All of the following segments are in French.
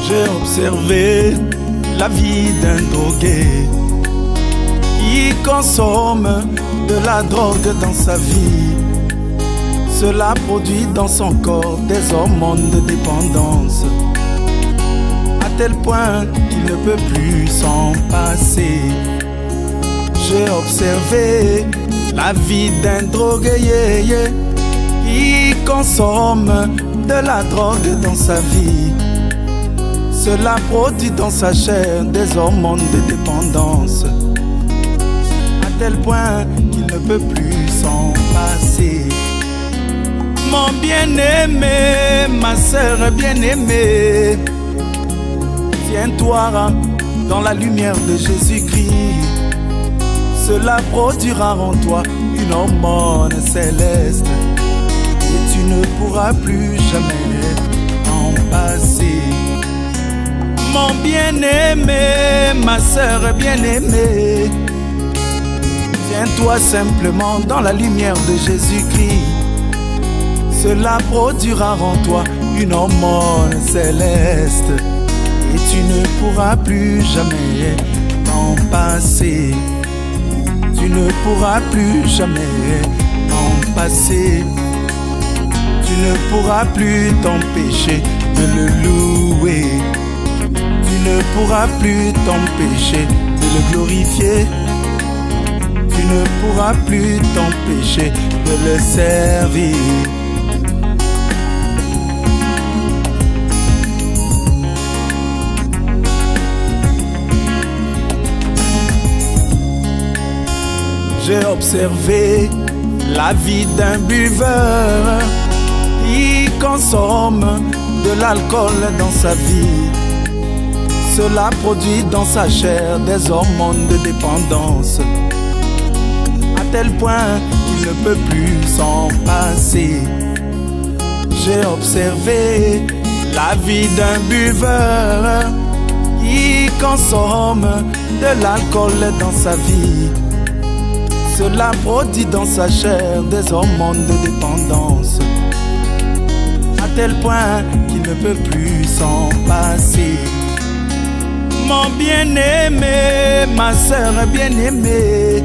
J'ai observé la vie d'un drogué qui consomme de la drogue dans sa vie. Cela produit dans son corps des hormones de dépendance, à tel point qu'il ne peut plus s'en passer. J'ai observé la vie d'un drogué qui consomme de la drogue dans sa vie. Cela produit dans sa chair des hormones de dépendance, à tel point qu'il ne peut plus s'en passer. Mon bien-aimé, ma sœur bien-aimée, tiens-toi dans la lumière de Jésus-Christ. Cela produira en toi une hormone céleste et tu ne pourras plus jamais en passer. Mon bien-aimé, ma sœur bien-aimée, tiens-toi simplement dans la lumière de Jésus-Christ. Cela produira en toi une hormone céleste et tu ne pourras plus jamais t'en passer. Tu ne pourras plus jamais t'en passer. Tu ne pourras plus t'empêcher de le louer. Tu ne pourras plus t'empêcher de le glorifier. Tu ne pourras plus t'empêcher de le servir. J'ai observé la vie d'un buveur qui consomme de l'alcool dans sa vie. Cela produit dans sa chair des hormones de dépendance, à tel point qu'il ne peut plus s'en passer. J'ai observé la vie d'un buveur qui consomme de l'alcool dans sa vie. Cela produit dans sa chair des hormones de dépendance, à tel point qu'il ne peut plus s'en passer. Mon bien-aimé, ma sœur bien-aimée,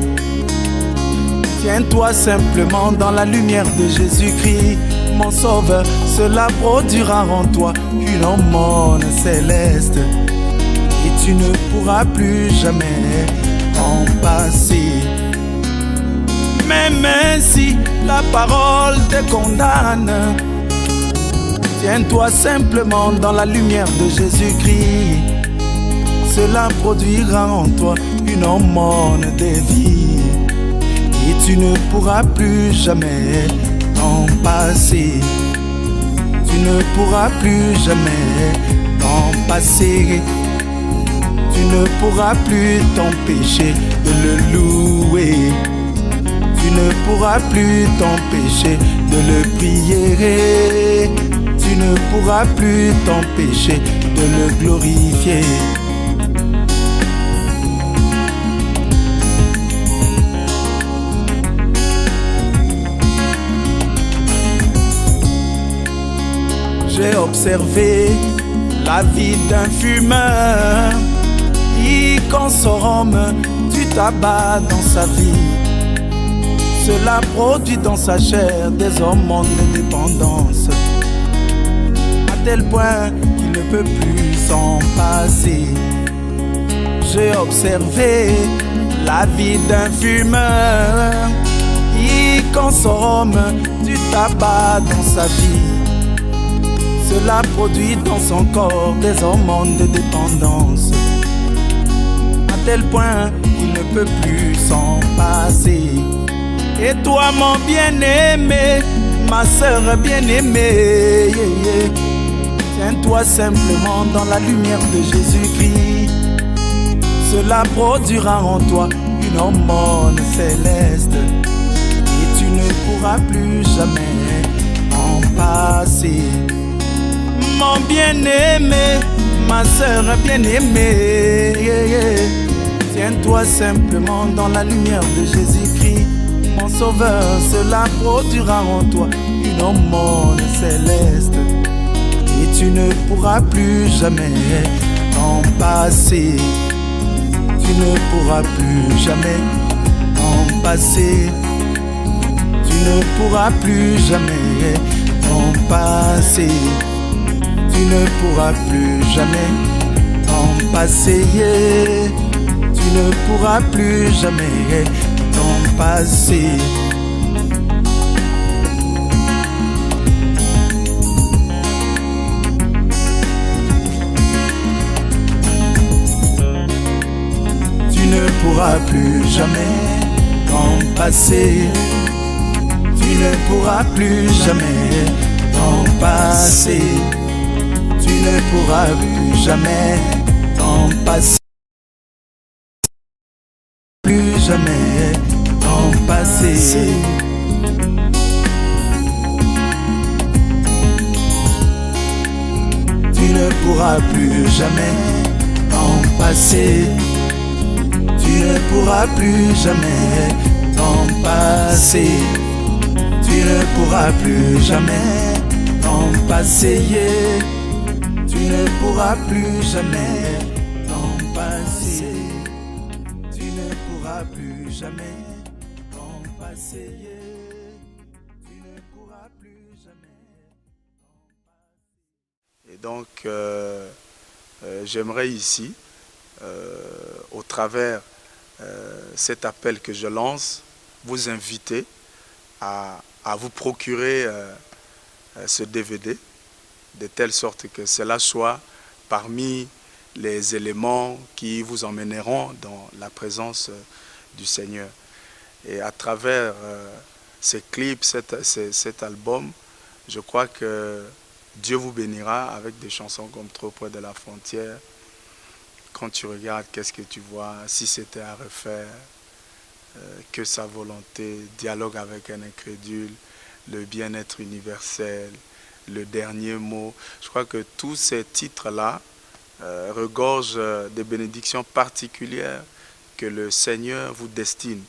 tiens-toi simplement dans la lumière de Jésus-Christ, mon sauveur. Cela produira en toi une hormone céleste et tu ne pourras plus jamais en passer. Même si la parole te condamne, tiens-toi simplement dans la lumière de Jésus-Christ. Cela produira en toi une hormone de vie et tu ne pourras plus jamais t'en passer. Tu ne pourras plus jamais t'en passer. Tu ne pourras plus t'empêcher de le louer. Tu ne pourras plus t'empêcher de le prier. Tu ne pourras plus t'empêcher de le glorifier. J'ai observé la vie d'un fumeur qui consomme du tabac dans sa vie. Cela produit dans sa chair des hormones de dépendance, à tel point qu'il ne peut plus s'en passer. J'ai observé la vie d'un fumeur qui consomme du tabac dans sa vie. Cela produit dans son corps des hormones de dépendance, à tel point qu'il ne peut plus s'en passer. Et toi mon bien-aimé, ma sœur bien-aimée, tiens-toi simplement dans la lumière de Jésus-Christ. Cela produira en toi une hormone céleste et tu ne pourras plus jamais en passer. Mon bien-aimé, ma sœur bien-aimée, tiens-toi simplement dans la lumière de Jésus-Christ. Mon sauveur, cela produira en toi une hormone céleste et tu ne pourras plus jamais t'en passer. Tu ne pourras plus jamais t'en passer. Tu ne pourras plus jamais t'en passer. Tu ne pourras plus jamais t'en passer. Tu ne pourras plus jamais t'en passer. Tu ne pourras plus jamais t'en passer. Tu ne pourras plus jamais t'en passer. Tu ne pourras plus jamais t'en passer. Plus jamais t'en passer. Tu ne pourras plus jamais t'en passer. Tu ne pourras plus jamais t'en passer. Tu ne pourras plus jamais t'en passer. Tu ne pourras plus jamais t'en passer. Tu ne pourras plus jamais t'en passer. Tu ne pourras plus jamais t'en passer. Et donc, j'aimerais ici, au travers cet appel que je lance, vous inviter à vous procurer ce DVD, de telle sorte que cela soit parmi les éléments qui vous emmèneront dans la présence du Seigneur. Et à travers ces clips, cet album, je crois que Dieu vous bénira avec des chansons comme Trop près de la frontière. Quand tu regardes, qu'est-ce que tu vois? Si c'était à refaire, que sa volonté, dialogue avec un incrédule, le bien-être universel, le dernier mot. Je crois que tous ces titres-là regorgent des bénédictions particulières que le Seigneur vous destine